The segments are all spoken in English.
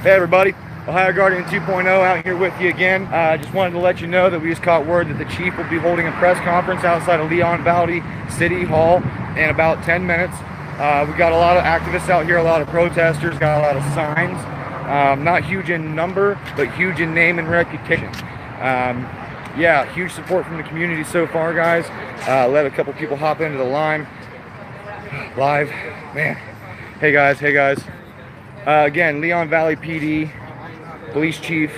Hey everybody, Ohio Guardian 2.0 out here with you again. I just wanted to let you know that we just caught word that the chief will be holding a press conference outside of Leon Valley City Hall in about 10 minutes. We got a lot of activists out here, a lot of protesters, got a lot of signs. Not huge in number, but huge in name and reputation. Yeah, huge support from the community so far, guys. Let a couple people hop into the line. Live, man. Hey guys. Again, Leon Valley PD, police chief,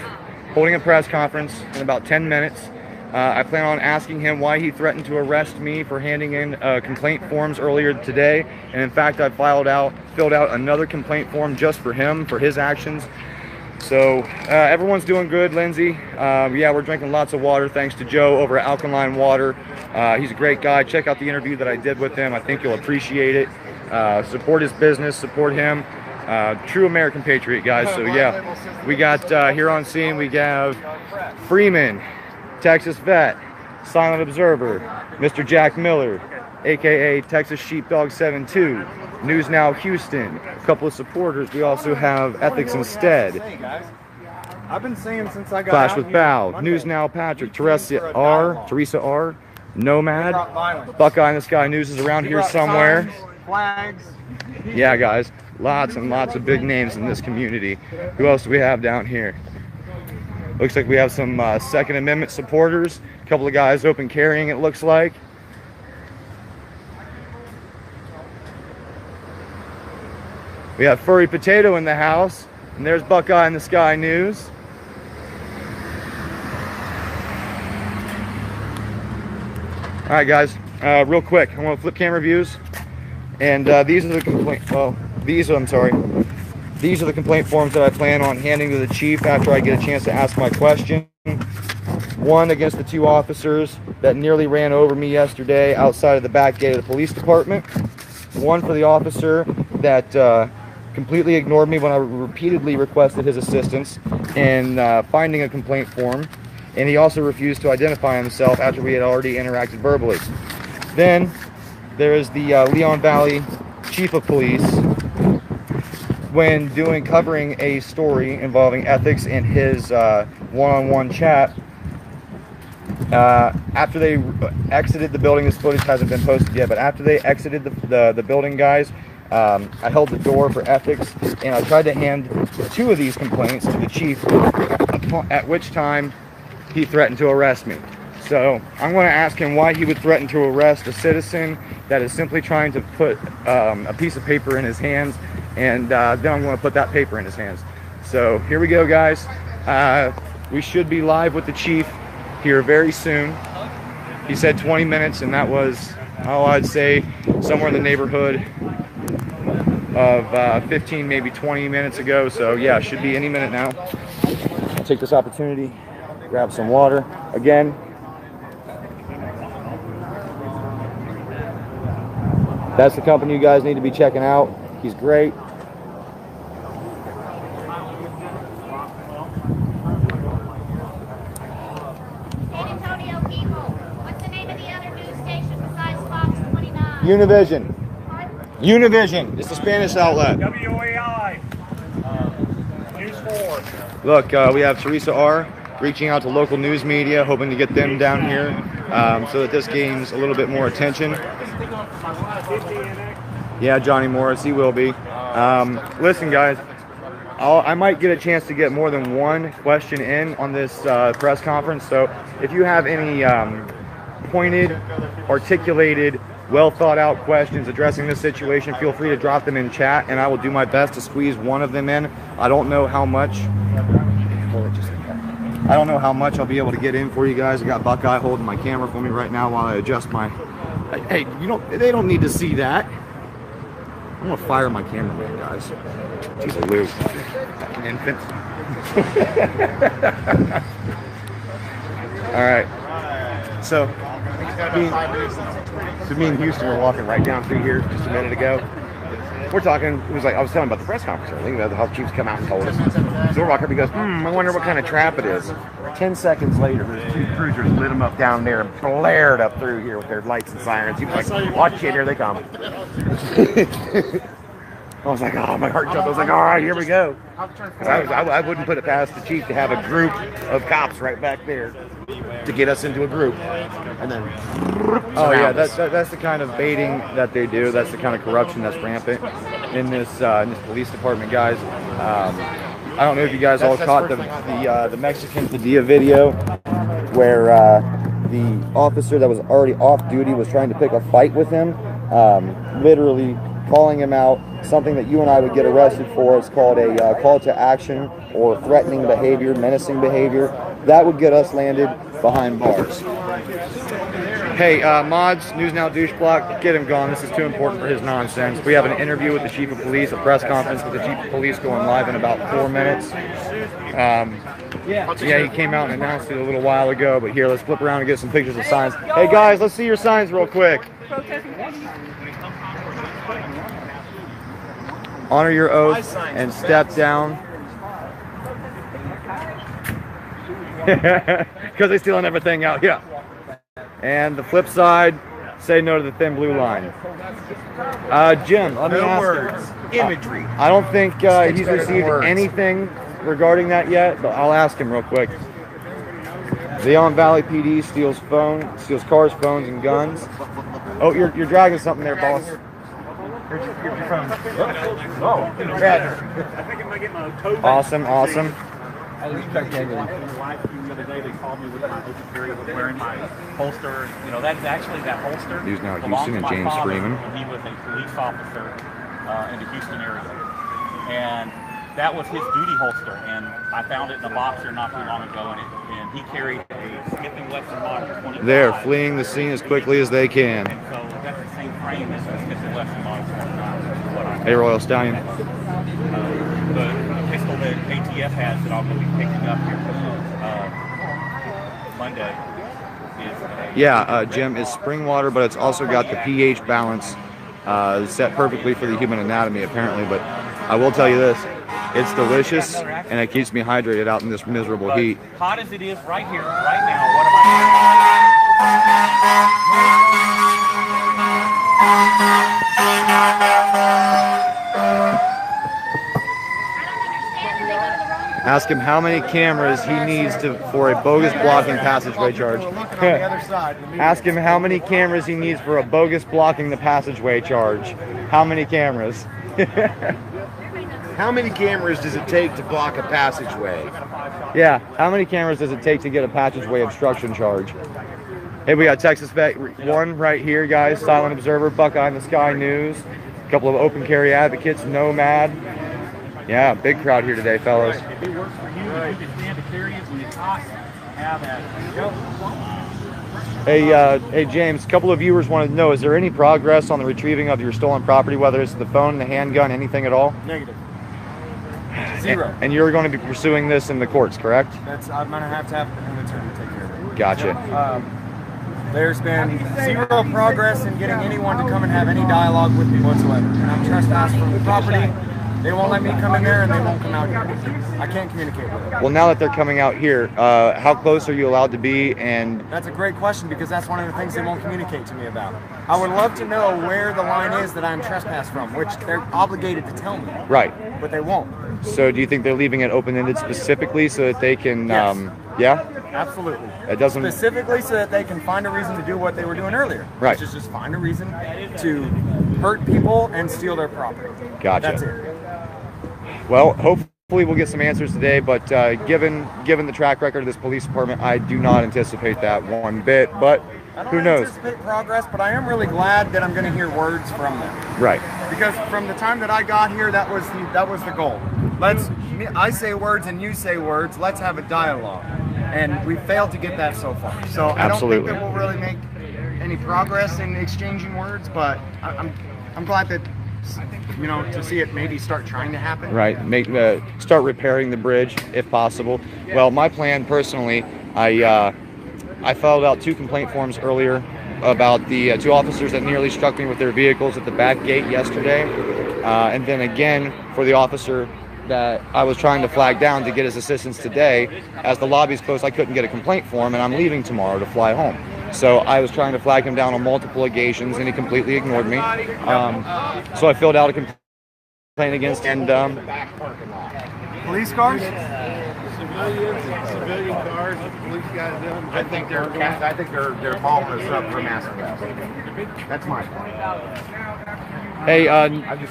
holding a press conference in about 10 minutes. I plan on asking him why he threatened to arrest me for handing in complaint forms earlier today. And in fact, I filled out another complaint form just for him, for his actions. So everyone's doing good, Lindsay. Yeah, we're drinking lots of water thanks to Joe over at Alkaline Water. He's a great guy. Check out the interview that I did with him. I think you'll appreciate it. Support his business, support him. True American patriot, guys. So yeah, we got here on scene, we have Freeman, Texas vet, Silent Observer, Mr. Jack Miller, aka Texas Sheepdog 72, News Now Houston, a couple of supporters. We also have Ethics Instead, I've been saying since I got Clash with Bow, News Now Patrick, Teresa R, Nomad, Buckeye in the Sky News is around here somewhere. Flags. Yeah, guys, lots and lots of big names in this community. Who else do we have down here? Looks like we have some Second Amendment supporters. A couple of guys open carrying, it looks like. We have Furry Potato in the house. And there's Buckeye in the Sky News. All right, guys, real quick, I want to flip camera views. And these are the complaint. Well, these are the complaint forms that I plan on handing to the chief after I get a chance to ask my question. One against the two officers that nearly ran over me yesterday outside of the back gate of the police department. One for the officer that completely ignored me when I repeatedly requested his assistance in finding a complaint form. And he also refused to identify himself after we had already interacted verbally. Then there is the Leon Valley Chief of Police when covering a story involving ethics in his one-on-one chat. After they exited the building, this footage hasn't been posted yet, but after they exited the building, guys, I held the door for ethics and I tried to hand two of these complaints to the chief, at which time he threatened to arrest me. So I'm going to ask him why he would threaten to arrest a citizen that is simply trying to put a piece of paper in his hands, and then I'm going to put that paper in his hands. So here we go, guys. We should be live with the chief here very soon. He said 20 minutes, and that was, I'd say, somewhere in the neighborhood of 15, maybe 20 minutes ago. So yeah, should be any minute now. I'll take this opportunity, grab some water. Again, that's the company you guys need to be checking out. He's great. San Antonio people, what's the name of the other news station besides Fox 29? Univision. Univision. It's the Spanish outlet. WAI. News 4. Look, we have Teresa R reaching out to local news media, hoping to get them down here so that this gains a little bit more attention. Yeah, Johnny Morris, he will be. Listen, guys, I might get a chance to get more than one question in on this press conference. So if you have any pointed, articulated, well thought out questions addressing this situation, feel free to drop them in chat and I will do my best to squeeze one of them in. I don't know how much. I don't know how much I'll be able to get in for you guys. I got Buckeye holding my camera for me right now while I adjust my... Hey, they don't need to see that. I'm gonna fire my cameraman, guys. He's a Lou. An infant. All right. So me and Houston were walking right down through here just a minute ago. We're talking, it was like, I was telling him about the press conference. I think the health chief's come out and told us. So we're walking up, he goes, I wonder what kind of trap it is. 10 seconds later, there's two cruisers lit them up down there and blared up through here with their lights and sirens. He was like, watch it, here they come. I was like, oh, my heart jumped. I was like, all right, here we go. 'Cause I wouldn't put it past the chief to have a group of cops right back there to get us into a group. And then, oh yeah, that's the kind of baiting that they do. That's the kind of corruption that's rampant in this police department, guys. I don't know if you guys all caught the Mexican Padilla video where the officer that was already off duty was trying to pick a fight with him, literally calling him out. Something that you and I would get arrested for is called a call to action or threatening behavior, menacing behavior. That would get us landed behind bars. Hey, Mods, News Now Douche Block, get him gone. This is too important for his nonsense. We have an interview with the Chief of Police, a press conference with the Chief of Police going live in about 4 minutes. Yeah, he came out and announced it a little while ago, but here, let's flip around and get some pictures of signs. Hey guys, let's see your signs real quick. Honor your oath and step down. Because they're stealing everything out, yeah. And the flip side, say no to the thin blue line. Jim, let me ask words, imagery. I don't think he's received anything regarding that yet, but I'll ask him real quick. Leon Valley PD steals cars, phones, and guns. Oh, you're dragging something there, boss. Your phone. Oh, awesome, awesome. I respect that. The other day they called me with my open carry, wearing my holster. You know, that's actually that holster. News Now Houston and James Freeman. He was a police officer in the Houston area, and that was his duty holster. And I found it in a box here not too long ago, and he carried a Smith & Wesson Model 25. They're fleeing the scene as quickly as they can. And so that's the same frame as the Smith & Wesson Model 25. Hey, Royal Stallion. The pistol that ATF has that I'll be picking up here Monday is yeah, Jim, is spring water, but it's also got the pH balance set perfectly for the human anatomy, apparently. But I will tell you this, it's delicious, and it keeps me hydrated out in this miserable heat. Hot as it is right here, right now, what am Ask him how many cameras he needs for a bogus blocking passageway charge. Ask him how many cameras he needs for a bogus blocking the passageway charge. How many cameras? How many cameras does it take to block a passageway? Yeah, how many cameras does it take to get a passageway obstruction charge? Hey, we got Texas Vet 1 right here, guys. Silent Observer, Buckeye in the Sky News. A couple of open carry advocates, Nomad. Yeah, big crowd here today, fellas. If it works for you, you can stand to carry it when it's hot. Have that. Hey, James, a couple of viewers wanted to know, is there any progress on the retrieving of your stolen property, whether it's the phone, the handgun, anything at all? Negative. Zero. And you're going to be pursuing this in the courts, correct? I'm going to have an attorney take care of it. Gotcha. There's been zero progress in getting anyone to come and have any dialogue with me whatsoever. And I'm trespassing from the property. They won't let me come in there, and they won't come out here. I can't communicate with them. Well, now that they're coming out here, how close are you allowed to be? And that's a great question, because that's one of the things they won't communicate to me about. I would love to know where the line is that I'm trespassed from, which they're obligated to tell me. Right. But they won't. So do you think they're leaving it open-ended specifically so that they can, Yes. Yeah? Absolutely. It doesn't... Specifically so that they can find a reason to do what they were doing earlier. Right. Which is just find a reason to hurt people and steal their property. Gotcha. That's it. Well, hopefully we'll get some answers today, but given the track record of this police department, I do not anticipate that one bit, but who knows? I don't anticipate progress, but I am really glad that I'm going to hear words from them. Right. Because from the time that I got here, that was the goal. I say words and you say words, let's have a dialogue. And we failed to get that so far. So I don't think that we'll really make any progress in exchanging words, but I'm glad that, you know, to see it maybe start trying to happen. Right. Start repairing the bridge if possible. Well, my plan personally, I filled out 2 complaint forms earlier about the 2 officers that nearly struck me with their vehicles at the back gate yesterday, and then again for the officer that I was trying to flag down to get his assistance today. As the lobby's closed, I couldn't get a complaint form, and I'm leaving tomorrow to fly home. So I was trying to flag him down on multiple occasions, and he completely ignored me. So I filled out a complaint playing against and Police cars? Civilian cars, what the police guys doing? I think they're following us up for mass arrest. That's my point. hey,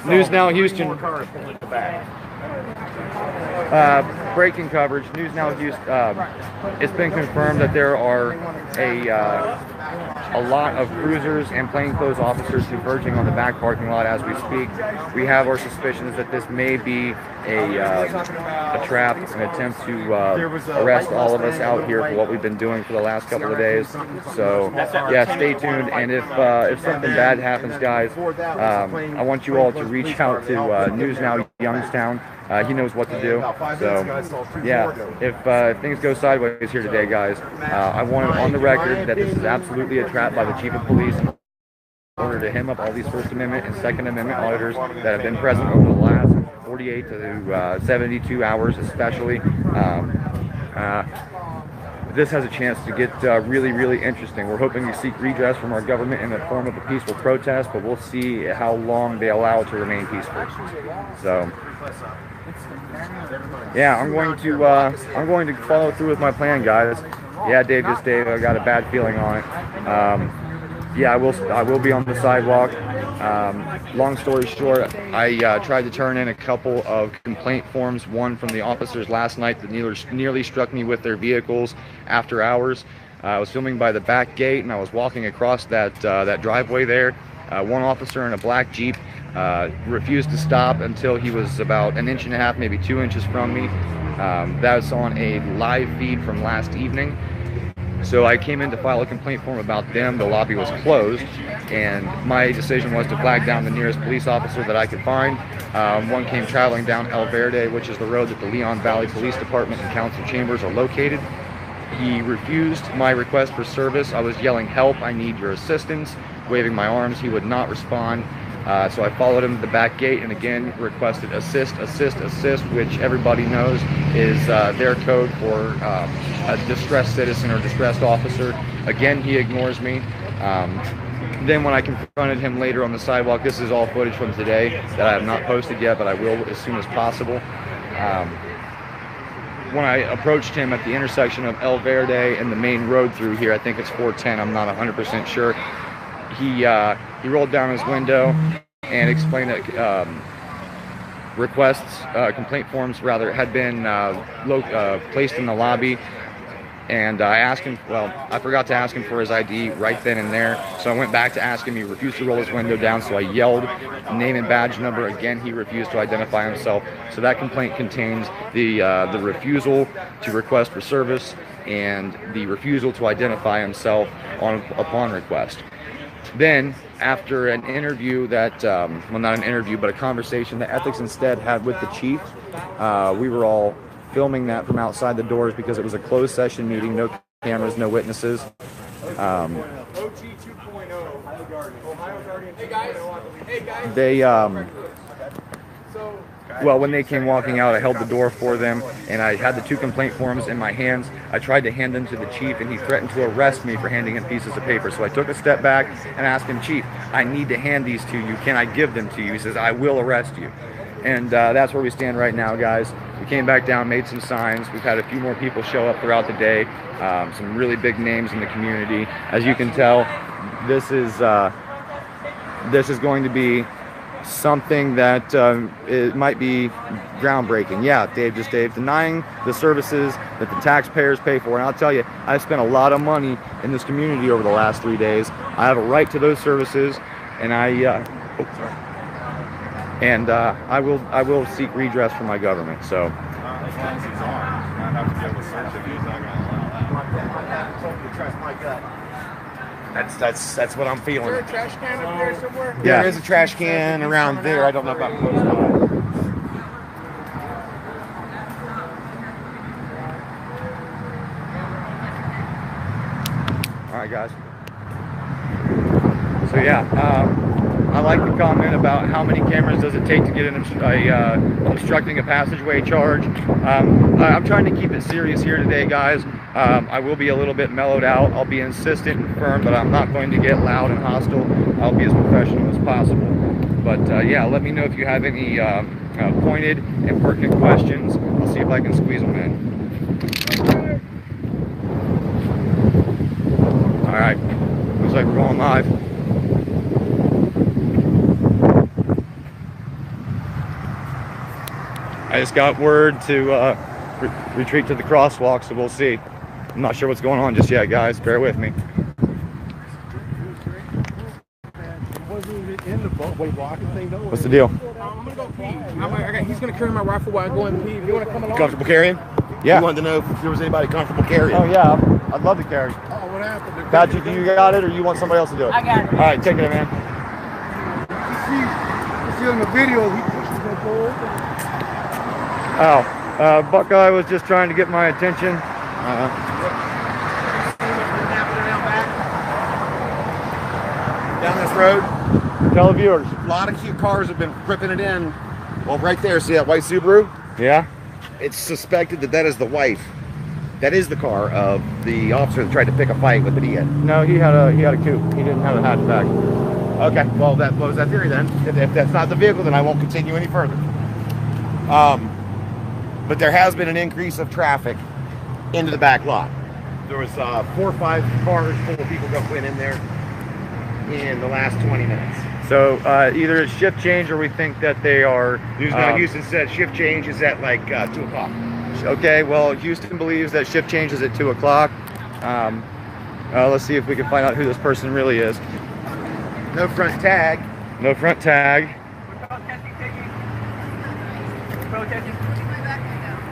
News Now Houston. More cars pulling the back. Breaking coverage. News Now Houston. It's been confirmed that there are a lot of cruisers and plainclothes officers converging on the back parking lot as we speak. We have our suspicions that this may be a trap, an attempt to arrest all of us out here for what we've been doing for the last couple of days. So yeah, stay tuned. And if something bad happens, guys, I want you all to reach out to News Now Youngstown. He knows what to do. So yeah, if things go sideways here today, guys, I want it on the record that this is absolutely a trap by the Chief of Police in order to hem up all these First Amendment and Second Amendment auditors that have been present over the last 48 to 72 hours especially. This has a chance to get really, really interesting. We're hoping to seek redress from our government in the form of a peaceful protest, but we'll see how long they allow it to remain peaceful. So yeah, I'm going to follow through with my plan, guys. Yeah, Dave, I got a bad feeling on it. Yeah, I will be on the sidewalk. Long story short, I tried to turn in a couple of complaint forms, one from the officers last night that nearly struck me with their vehicles after hours. I was filming by the back gate and I was walking across that driveway there. One officer in a black Jeep refused to stop until he was about 1.5 inches, maybe 2 inches from me. That was on a live feed from last evening. So I came in to file a complaint form about them. The lobby was closed, and my decision was to flag down the nearest police officer that I could find. One came traveling down El Verde, which is the road that the Leon Valley Police Department and Council Chambers are located. He refused my request for service. I was yelling, "Help, I need your assistance," waving my arms. He would not respond. So I followed him to the back gate and again requested assist, which everybody knows is their code for a distressed citizen or distressed officer. Again, he ignores me. Then when I confronted him later on the sidewalk, this is all footage from today that I have not posted yet, but I will as soon as possible. When I approached him at the intersection of El Verde and the main road through here, I think it's 410, I'm not 100% sure, he rolled down his window and explained that complaint forms rather, had been placed in the lobby. And I asked him, well, I forgot to ask him for his ID right then and there. So I went back to ask him. He refused to roll his window down. So I yelled name and badge number. Again, he refused to identify himself. So that complaint contains the refusal to request for service and the refusal to identify himself upon request. Then, after an interview that, well, not an interview, but a conversation that Ethics Instead had with the chief, we were all filming that from outside the doors because it was a closed session meeting, no cameras, no witnesses. Well, when they came walking out, I held the door for them, and I had the 2 complaint forms in my hands. I tried to hand them to the chief, and he threatened to arrest me for handing him pieces of paper. So I took a step back and asked him, "Chief, I need to hand these to you. Can I give them to you?" He says, "I will arrest you." And that's where we stand right now, guys. We came back down, made some signs. We've had a few more people show up throughout the day. Some really big names in the community. As you can tell, this is going to be something that it might be groundbreaking. Yeah, Dave, denying the services that the taxpayers pay for. And I'll tell you, I've spent a lot of money in this community over the last 3 days. I have a right to those services, and I will seek redress from my government. So. That's what I'm feeling. Is there a trash can up there somewhere? Yeah, there is a trash can around there. I don't know about close by. All right, guys. So yeah, I like the comment about how many cameras does it take to get an obstructing a passageway charge. I'm trying to keep it serious here today, guys. I will be a little bit mellowed out. I'll be insistent and firm, but I'm not going to get loud and hostile. I'll be as professional as possible. But yeah, let me know if you have any pointed and pertinent questions. I'll see if I can squeeze them in. All right, looks like we're going live. I just got word to retreat to the crosswalk, so we'll see. I'm not sure what's going on just yet, guys. Bear with me. What's the deal? I'm gonna go pee. He's gonna carry my rifle while I go and pee. If you wanna come along? Comfortable carrying? Yeah. You wanted to know if there was anybody comfortable carrying. Oh yeah, I'd love to carry. Oh, what happened? Patrick, you got it, or you want somebody else to do it? I got it. All right, take it, man. You see on the video, he pushes the door open. Oh, Buckeye was just trying to get my attention. Down this road, Tell the viewers. a lot of cute cars have been ripping it in. Well, right there, see that white Subaru? Yeah. It's suspected that that is the wife. That is the car of the officer that tried to pick a fight with the DA. No, he had a coupe. He didn't have a hatchback. Okay, well, that blows that theory then. If that's not the vehicle, then I won't continue any further. But there has been an increase of traffic into the back lot. There was 4 or 5 cars full of people that went in there in the last 20 minutes. So either it's shift change, or we think that they are. News Now Houston said shift change is at like 2 o'clock. Okay, well, Houston believes that shift change is at 2 o'clock. Let's see if we can find out who this person really is. No front tag. No front tag.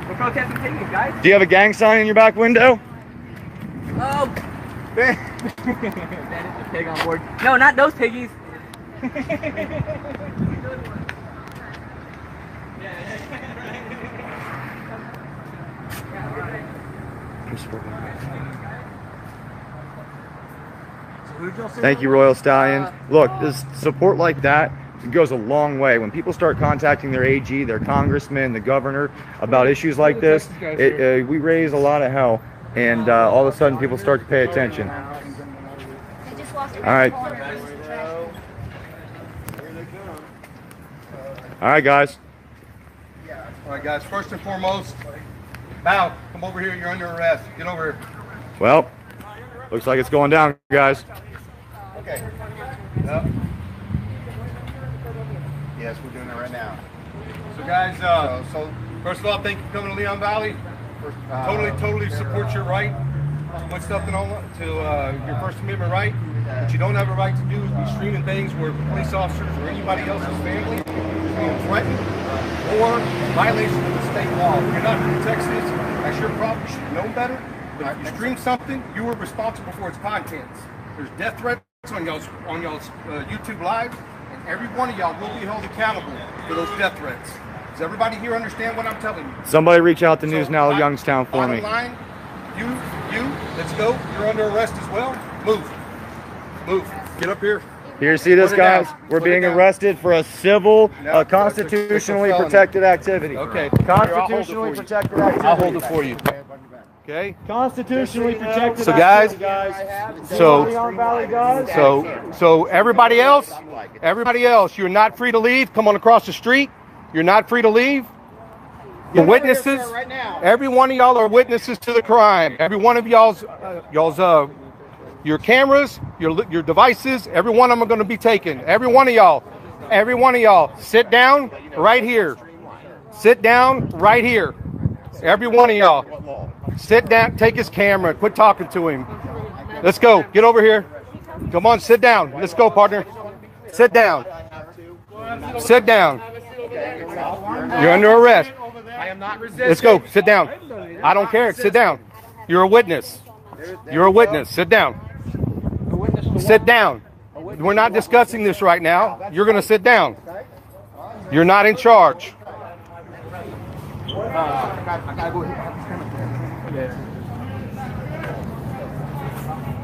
We're protesting taking, guys. Do you have a gang sign in your back window? Oh. That is the pig on board. No, not those piggies. Thank you, Royal Stallion. Look, this support like that goes a long way. When people start contacting their AG, their congressman, the governor about issues like this, we raise a lot of hell, and all of a sudden people start to pay attention. They just walked around All right. the corner and used the trash. All right, guys. All right, guys. First and foremost, Bow, come over here. You're under arrest. Get over here. Well, looks like it's going down, guys. Okay. Yep. Yes, we're doing it right now. So, guys, so first of all, thank you for coming to Leon Valley. Totally support your right. Much stuff to your First Amendment right. But you don't have a right to do be streaming things where police officers or anybody else's family is being threatened or violation of the state law. If you're not from Texas, that's your problem. You should have known better. But if you stream something, you were responsible for its contents. There's death threats on y'all's YouTube live, and every one of y'all will be held accountable for those death threats. Does everybody here understand what I'm telling you? Somebody reach out to News Now Youngstown for me. Bottom line, you, let's go. You're under arrest as well. Move. Get up here. Here, see this, Put it guys? down. We're Put it being down. arrested for a civil, No, constitutionally it's a felony. protected activity. Okay. Constitutionally protected activity. I'll hold it for you. Okay. Constitutionally protected So, guys, activity, so- Leon Valley guys. So everybody else, you're not free to leave. Come on across the street. You're not free to leave. The witnesses, every one of y'all are witnesses to the crime. Every one of y'all's your cameras, your devices, every one of them are going to be taken. Every one of y'all, sit down right here. Sit down right here. Every one of y'all, sit down. Take his camera. Quit talking to him. Let's go. Get over here. Come on, sit down. Let's go, partner. Sit down. Sit down. You're under arrest. I am not resisting. Let's go. Sit down. I don't care. Sit down. You're a witness. You're a witness. Sit down. Sit down. We're not discussing this right now. You're going to sit down. You're not in charge.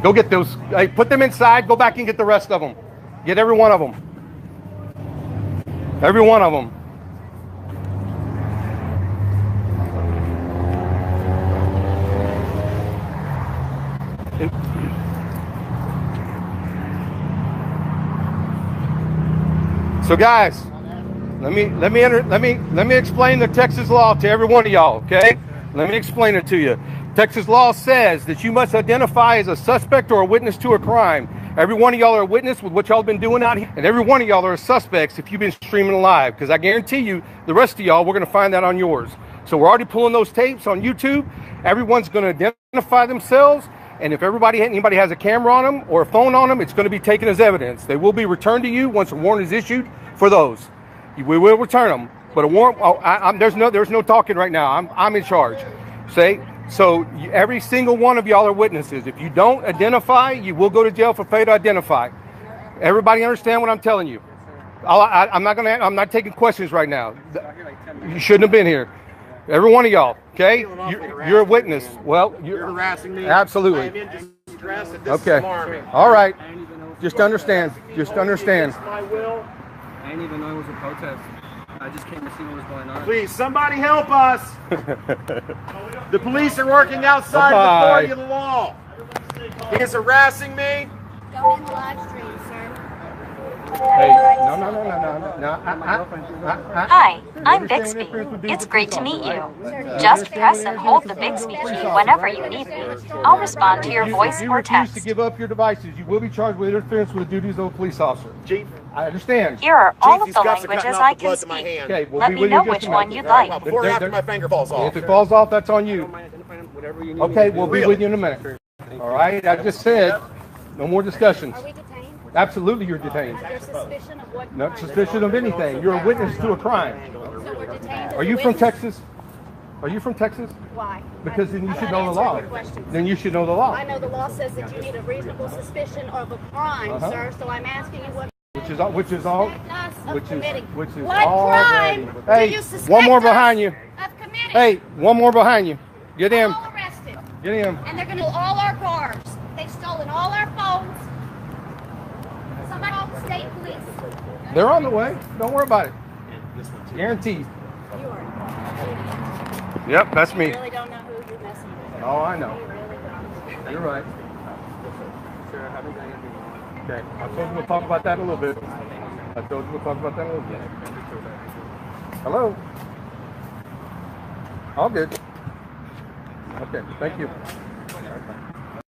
Go get those. Hey, put them inside. Go back and get the rest of them. Get every one of them. Every one of them. So guys, let me explain the Texas law to every one of y'all, okay? Let me explain it to you. Texas law says that you must identify as a suspect or a witness to a crime. Every one of y'all are a witness with what y'all been doing out here, and every one of y'all are suspects if you've been streaming live, because I guarantee you, the rest of y'all, we're going to find that on yours. So we're already pulling those tapes on YouTube. Everyone's going to identify themselves, and if anybody has a camera on them or a phone on them, it's going to be taken as evidence. They will be returned to you once a warrant is issued for those. We will return them, but a warrant. There's no talking right now. I'm in charge. So every single one of y'all are witnesses. If you don't identify, you will go to jail for failure to identify. Everybody understand what I'm telling you? I'm not taking questions right now. You shouldn't have been here. Every one of y'all, okay? You're a witness. Well, You're harassing me. Absolutely. I am in distress, and this Okay. is alarming. All right. Just understand. Just understand. Against my will. I didn't even know it was a protest. I just came to see what was going on. Please, somebody help us. The police are working outside the Bye-bye. authority of the law. He is harassing me. Go in the live stream, sir. Hey, no. Hi, I'm Bixby. It's great to meet you. Just press and hold the Bixby key whenever you need me. I'll respond to your voice If you or refuse to text. give up your devices, you will be charged with interference with the duties of a police officer. Chief, I understand. Here are all of these the cuffs are languages cutting I off the can blood to my speak. hand. Okay, we'll Let be me with know you in just which a one minute. you'd like. Well, before or after my finger falls off. If it falls off, that's on you. Whatever you need. Okay, we'll be with you in a minute. All right, I just said, no more discussions. Are we detained? Absolutely, you're detained. Under suspicion of what? No crime? suspicion of anything. You're a witness to a crime. So we're detained. as Are a you from witness? Texas? Are you from Texas? Why? Because then you I'm should not know the law. answering your questions. Then you should know the law, I know the law says that you need a reasonable suspicion of a crime, Uh-huh. sir. So I'm asking you what which is all. suspect us of which is- committing. which is What already- crime Hey, do you suspect one more us behind you. of committing? Hey, one more behind you. Get in. All arrested. Get in. And they're going to all our cars. They've stolen all our phones. Somebody call the state police. They're on the way. Don't worry about it. Guaranteed. You are. Yep, that's me. You really don't know who you're messing with. Oh, I know. You really don't. You're right. Sir, I haven't done anything wrong. Okay. I told you we'll talk about that in a little bit. Hello? All good. Okay, thank you.